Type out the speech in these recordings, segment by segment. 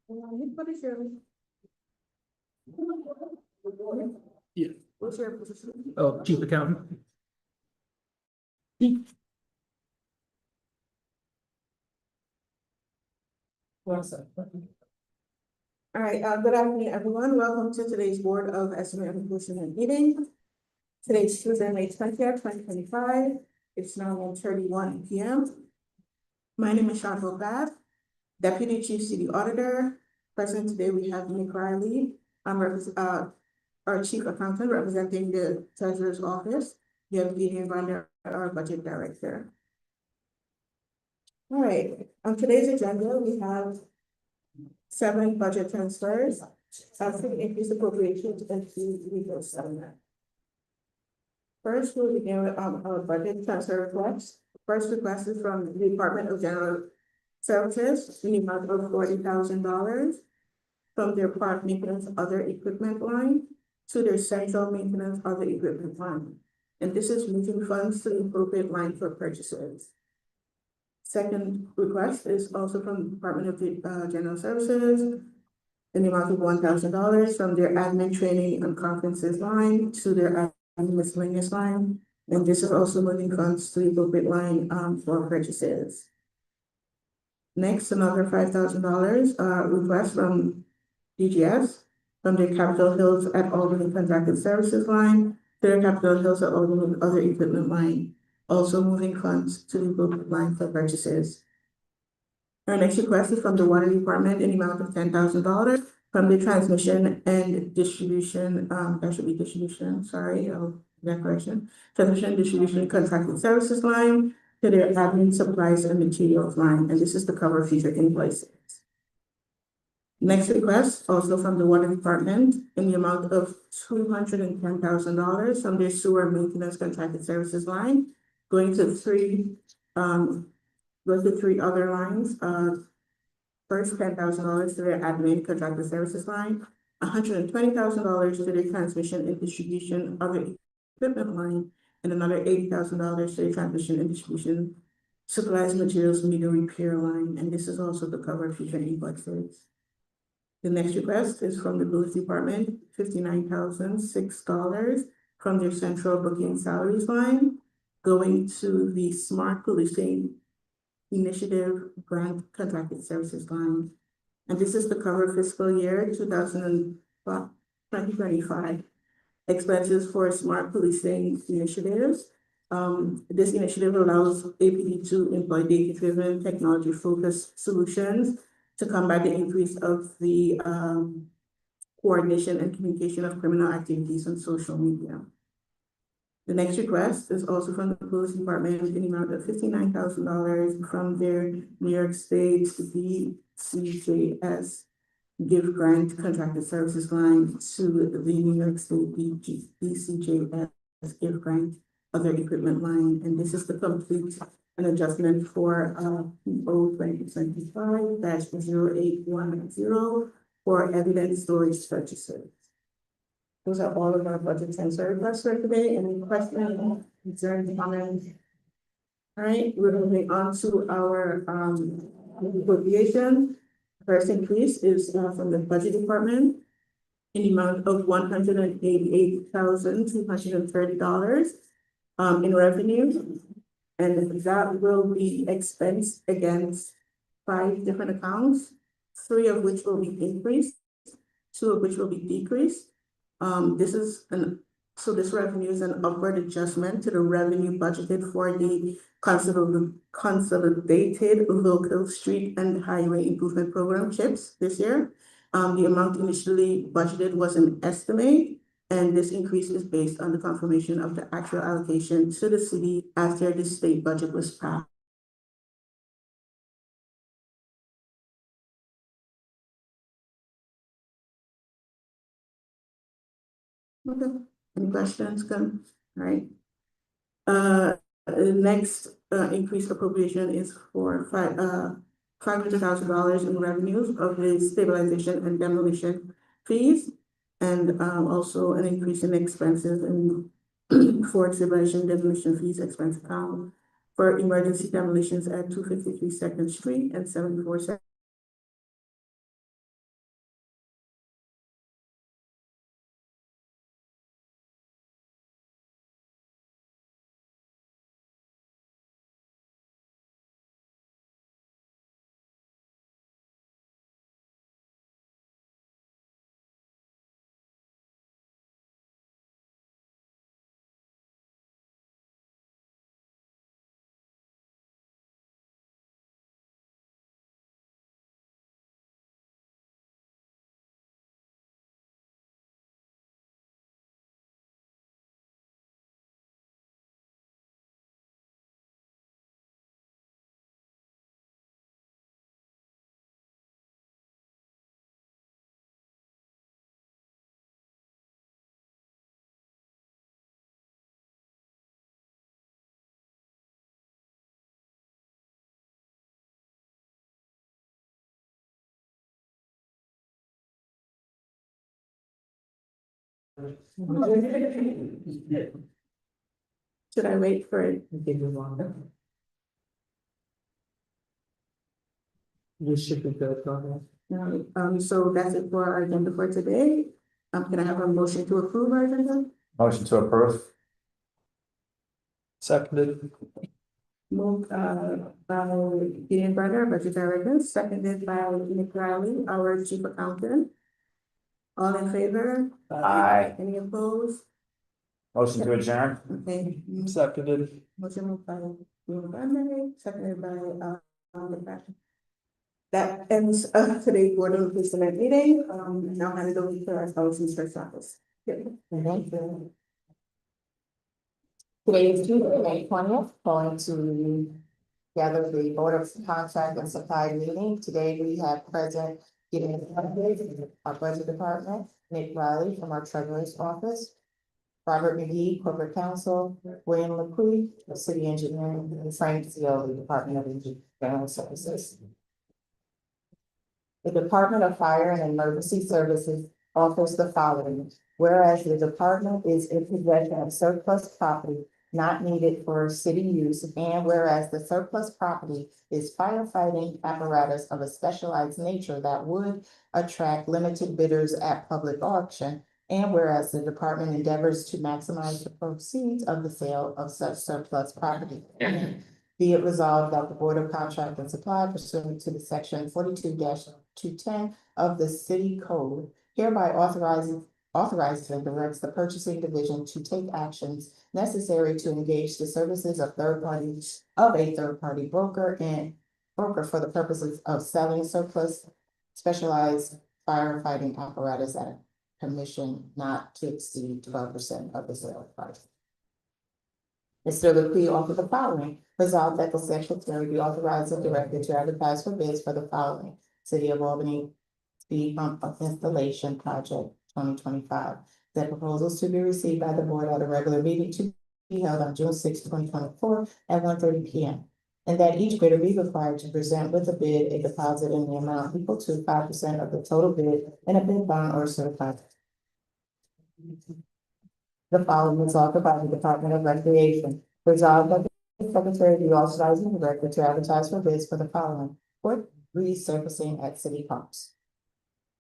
What is your? Yeah. What's your position? Oh, chief accountant. All right, good afternoon, everyone. Welcome to today's Board of Estimate and Apportionment meeting. Today's Tuesday, May 20th, 2025. It's now 1:31 p.m. My name is Chantal Bath, Deputy Chief City Auditor. Present today, we have Nick Riley, our Chief Accountant representing the Treasurer's Office. We have Vivian Brander, our Budget Director. All right, on today's agenda, we have 7 budget transfers, 6 increase appropriations, and 2 legal settlement. First, we'll begin with our budget transfer request. First request is from the Department of General Services in the amount of $40,000 from their park maintenance other equipment line to their central maintenance other equipment line. And this is moving funds to the appropriate line for purchases. Second request is also from the Department of General Services in the amount of $1,000 from their admin training and conferences line to their admin miscellaneous line. And this is also moving funds to the appropriate line for purchases. Next, another $5,000 request from DGS from their Capitol Hills at Albany Contracted Services line to their Capitol Hills at Albany other equipment line. Also moving funds to the appropriate line for purchases. Our next request is from the Water Department in the amount of $10,000 from the transmission and distribution, that should be distribution, sorry, that correction. Transmission and distribution contracted services line to their admin supplies and materials line, and this is to cover future invoices. Next request, also from the Water Department in the amount of $210,000 from their sewer maintenance contracted services line, going to 3 other lines. First, $10,000 to their admin contracted services line, $120,000 to their transmission and distribution other equipment line, and another $80,000 to their transmission and distribution supplies, materials, meter repair line, and this is also to cover future invoices. The next request is from the Booth Department, $59,006 from their central booking salaries line, going to the Smart Policing Initiative Grant Contracted Services line. And this is to cover fiscal year 2025 expenses for Smart Policing initiatives. This initiative allows APD to employ data-driven, technology-focused solutions to combat the increase of the coordination and communication of criminal activities on social media. The next request is also from the Police Department in the amount of $59,000 from their New York State DCJS Give Grant Contracted Services line to the New York State DCJS Give Grant Other Equipment line, and this is to complete an adjustment for PO 2025-0810 for evidence storage purchases. Those are all of our budget transfer requests for today. Any questions, concerns, comments? All right, we're moving on to our appropriation. First increase is from the Budget Department in the amount of $188,230 in revenue. And that will be expensed against 5 different accounts, 3 of which will be increased, 2 of which will be decreased. This revenue is an upward adjustment to the revenue budgeted for the Consolidated Local Street and Highway Improvement Program CHIPS this year. The amount initially budgeted was an estimate, and this increase is based on the confirmation of the actual allocation to the city after the state budget was passed. Okay, any questions? Come, all right. The next increased appropriation is for $500,000 in revenues of the stabilization and demolition fees, and also an increase in expenses in for stabilization demolition fees expense account for emergency demolitions at 253 2nd Street and 74 Should I wait for it? You should be good, go ahead. No, so that's it for our agenda for today. Can I have a motion to approve our agenda? Motion to approve. Seconded. Moved, by Gideon Brother, Budget Director, seconded by Nick Riley, our Chief Accountant. All in favor? Aye. Any opposed? Motion to adjourn. Okay. Seconded. Motion moved by Gideon Brother, seconded by, the fact. That ends, today's Board of Appeasement meeting, now hand it over to our Solicitor's First Office. Today is Tuesday, May 20th, going to gather the Board of Contract and Supply meeting. Today we have present Gideon Brother, our Budget Department, Nick Riley from our Treasurer's Office, Robert McGee, Corporate Counsel, William LaCree, the City Engineer, and Frank Zioli, Department of General Services. The Department of Fire and Emergency Services offers the following. Whereas the department is in possession of surplus property not needed for city use, and whereas the surplus property is firefighting apparatus of a specialized nature that would attract limited bidders at public auction, and whereas the department endeavors to maximize the proceeds of the sale of such surplus property. Be it resolved that the Board of Contract and Supply pursuant to the section 42-210 of the City Code hereby authorizes and directs the purchasing division to take actions necessary to engage the services of a third-party broker for the purposes of selling surplus specialized firefighting apparatus at a commission not to exceed 12% of the sale price. Mr. LaCree offered the following. Resolved that the secretary be authorized and directed to advertise for bids for the following: City of Albany speed bump installation project 2025. That proposals to be received by the board at a regular meeting to be held on June 6, 2024 at 1:30 p.m. And that each bidder be required to present with a bid a deposit in the amount equal to 5% of the total bid and a bid bond or certified. The following is offered by the Department of Recreation. Resolved that the secretary be authorized and directed to advertise for bids for the following: court resurfacing at city parks.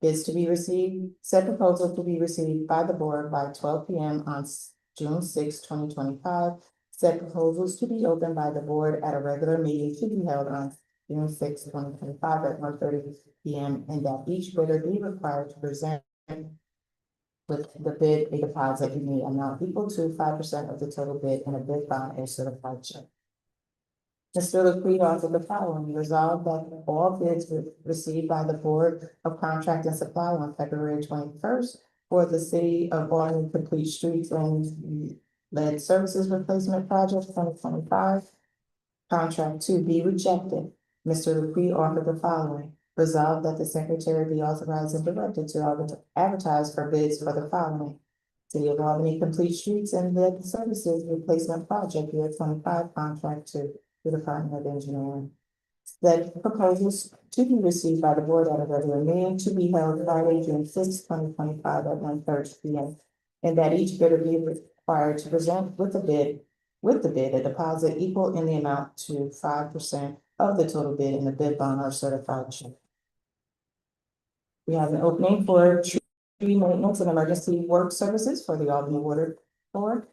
Bids to be received, said proposal to be received by the board by 12 p.m. on June 6, 2025. Said proposals to be opened by the board at a regular meeting to be held on June 6, 2025 at 1:30 p.m. and that each bidder be required to present with the bid a deposit in the amount equal to 5% of the total bid and a bid bond or certified check. Mr. LaCree offered the following. Resolved that all bids were received by the Board of Contract and Supply on February 21st for the City of Albany Complete Streets and Lead Services Replacement Project 2025. Contract to be rejected. Mr. LaCree offered the following. Resolved that the secretary be authorized and directed to advertise for bids for the following: City of Albany Complete Streets and Lead Services Replacement Project year 25 contract to the Department of Engineering. That proposals to be received by the board at a regular meeting to be held Friday, June 6, 2025 at 1:30 p.m. And that each bidder be required to present with the bid a deposit equal in the amount to 5% of the total bid and the bid bond or certified check. We have an opening for tree maintenance and emergency work services for the Albany Water Board.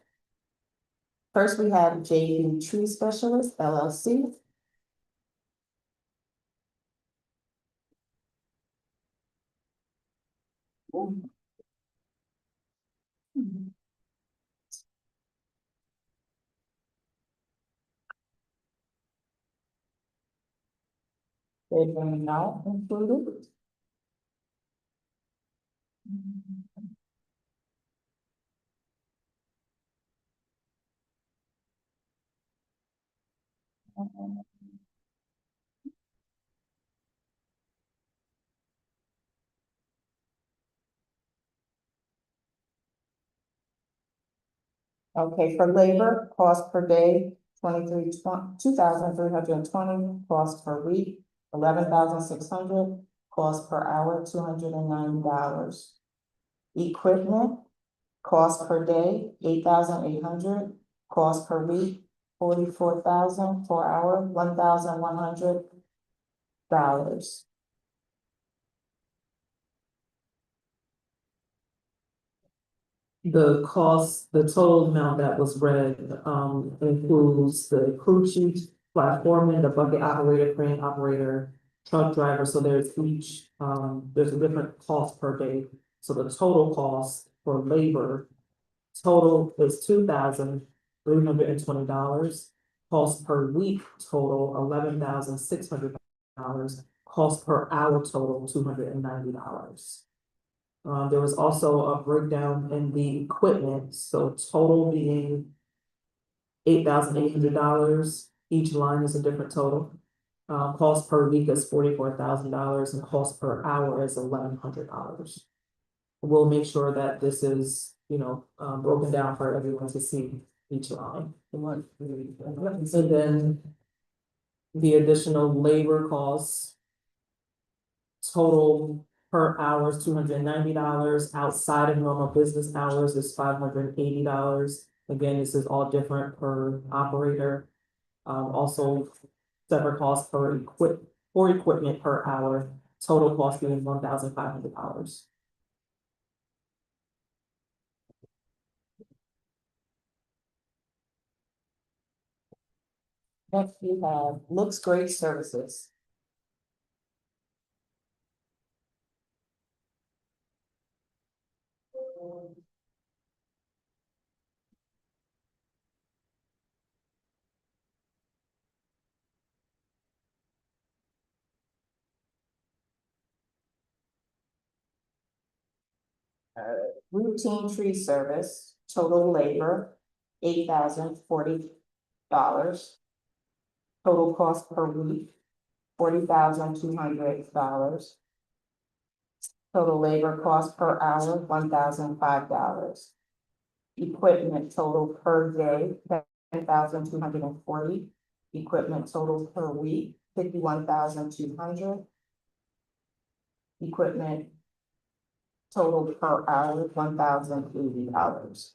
First, we have JB Tree Specialist LLC. They're not included. Okay, for labor, cost per day, 2,320, cost per week, 11,600, cost per hour, $209. Equipment, Cost per day, $8,800. Cost per week, $44,000 per hour, $1,100. The cost, the total amount that was read, includes the crew chief, flat foreman, the bucket operator, crane operator, truck driver, so there's there's a different cost per day. So the total cost for labor total is $2,320. Cost per week total $11,600. Cost per hour total $290. There was also a breakdown in the equipment, so total being $8,800. Each line is a different total. Cost per week is $44,000 and cost per hour is $1,100. We'll make sure that this is, broken down for everyone to see each line. And then the additional labor costs total per hour is $290. Outside of normal business hours is $580. Again, this is all different per operator. Also separate costs for equipment per hour, total cost being $1,500. Next, we have Looks Great Services. Routine tree service, total labor, $8,040. Total cost per week, $40,200. Total labor cost per hour, $1,005. Equipment total per day, $10,240. Equipment total per week, $51,200. Equipment total per hour, $1,080.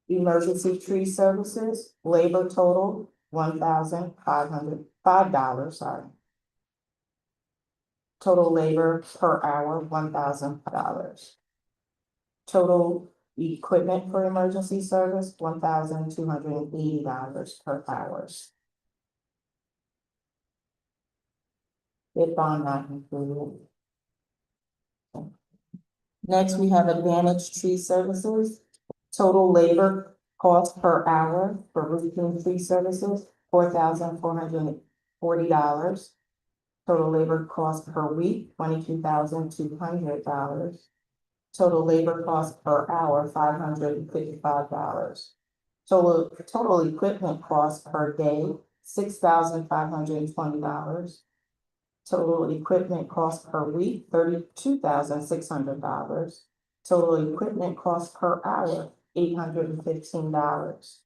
Emergency tree services, labor total, $1,505, sorry. Total labor per hour, $1,000. Total equipment for emergency service, $1,280 per hour. If bond not included. Next, we have Advantage Tree Services. Total labor cost per hour for routine tree services, $4,440. Total labor cost per week, $22,200. Total labor cost per hour, $555. Total equipment cost per day, $6,520. Total equipment cost per week, $32,600. Total equipment cost per hour, $815.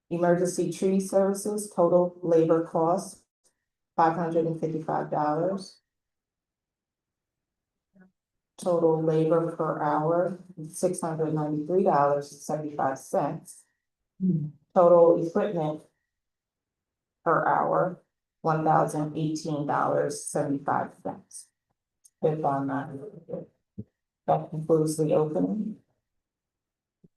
Emergency tree services, total labor cost, $555. Total labor per hour, $693.75. Total equipment per hour, $1,018.75. If I'm not, that concludes the opening.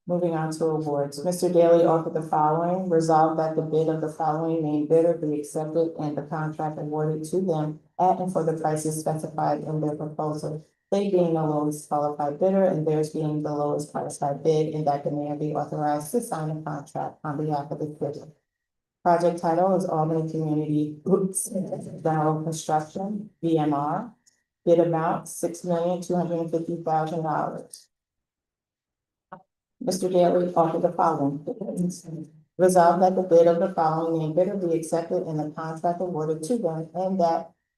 Moving on to awards. Mr. Daly offered the following: resolved that the bid of the following named bidder be accepted and the contract awarded to them at and for the prices specified in their proposal. They being the lowest qualified bidder and theirs being the lowest qualified bid, and that the mayor be authorized to sign a contract on behalf of the bidder. Project title is Albany Community General Construction, BMR. Bid amount, $6,250,000. Mr. Daly offered the following: resolved that the bid of the following named bidder be accepted and the contract awarded to them,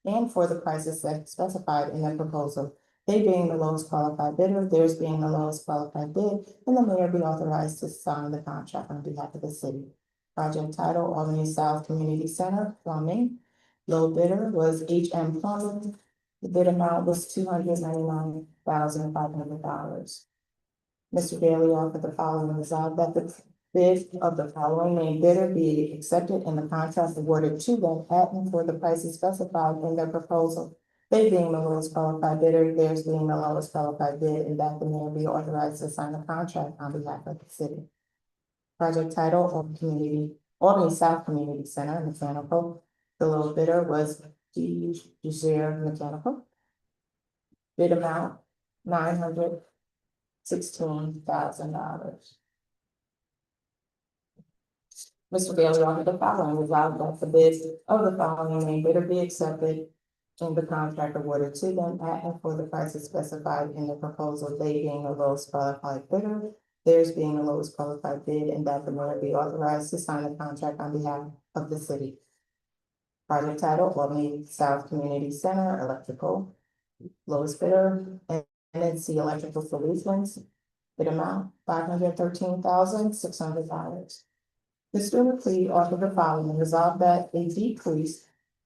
and for the prices specified in their proposal. They being the lowest qualified bidder, theirs being the lowest qualified bid, and the mayor be authorized to sign the contract on behalf of the city. Project title, Albany South Community Center, plumbing. Low bidder was HM Plumbing. The bid amount was $299,500. Mr. Bailey offered the following: resolved that the bid of the following named bidder be accepted and the contract awarded to them at and for the prices specified in their proposal. They being the lowest qualified bidder, theirs being the lowest qualified bid, and that the mayor be authorized to sign the contract on behalf of the city. Project title: Albany South Community Center Mechanical. The low bidder was DeGere Mechanical. Bid amount $916,000. Mr. Bailey offered the following: resolved that the bids of the following named bidder be accepted and the contract awarded to them at and for the prices specified in the proposal, they being the lowest qualified bidder, theirs being the lowest qualified bid, and that the mayor be authorized to sign the contract on behalf of the city. Project title: Albany South Community Center Electrical. Lowest bidder, NNC Electrical Solutions. Bid amount $513,600. Mr. McLeod offered the following: resolved that a decrease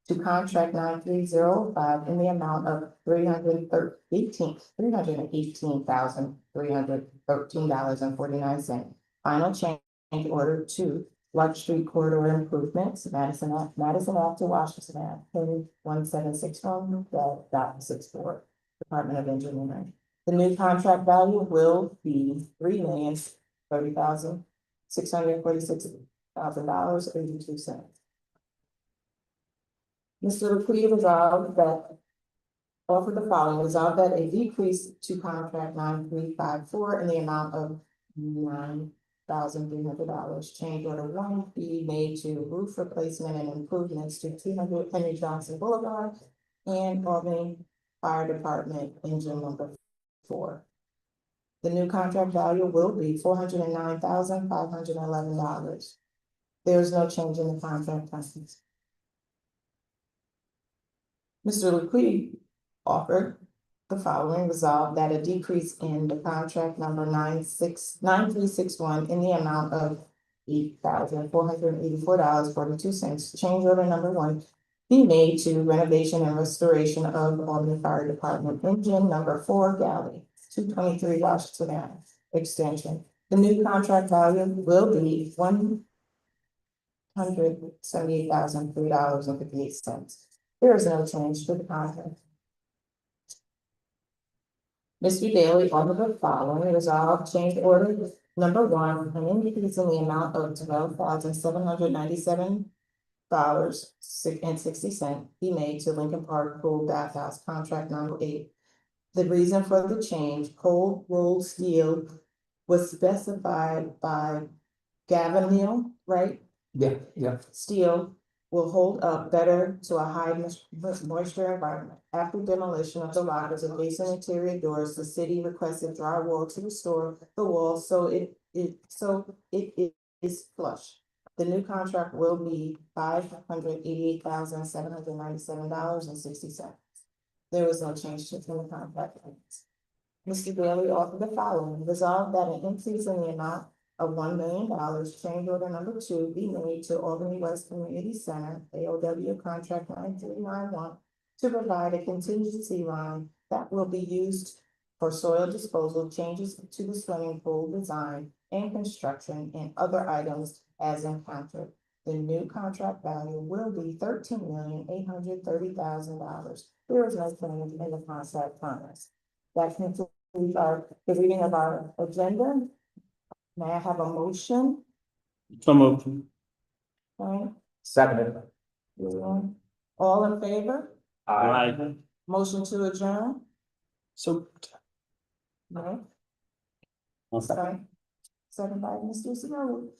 to contract 9305 in the amount of $318,313.49. Final change order to Lark Street Corridor Improvements, Madison Ave to Washington Ave, code 1761.64, Department of Engineering. The new contract value will be $3,30,646,82. Mr. McLeod resolved that, offered the following: resolved that a decrease to contract 9354 in the amount of $9,300, change order 1, be made to roof replacement and improvements to 200 Henry Johnson Boulevard and Albany Fire Department engine number 4. The new contract value will be $409,511. There is no change in the contract prices. Mr. McLeod offered the following: resolved that a decrease in the contract number 9361 in the amount of $8,484.42, change order number 1, be made to renovation and restoration of Albany Fire Department engine number 4 galley, 223 Washington Ave extension. The new contract value will be $178,003.58. There is no change to the contract. Mr. Daly offered the following: resolved change order number 1, an increase in the amount of $12,797.60 be made to Lincoln Park Pool Bathhouse contract number 8. The reason for the change: cold rolled steel was specified by Gavin Neal, right? Yeah. Steel will hold up better to a high moisture environment. After demolition of the lockers adjacent interior doors, the city requested drywall to restore the wall so it is flush. The new contract will be $588,797.60. There was no change to the contract. Mr. Bailey offered the following: resolved that an increase in the amount of $1 million, change order number 2, be made to Albany West Community Center, AOW contract 9391, to provide a contingency line that will be used for soil disposal, changes to the swimming pool design and construction, and other items as encountered. The new contract value will be $13,830,000. There is no change in the contract terms. That concludes the reading of our agenda. May I have a motion? So moved. Right? Seconded. All in favor? Aye. Motion to adjourn? So. No. I'll second. Sorry. Second by Mr. Snow.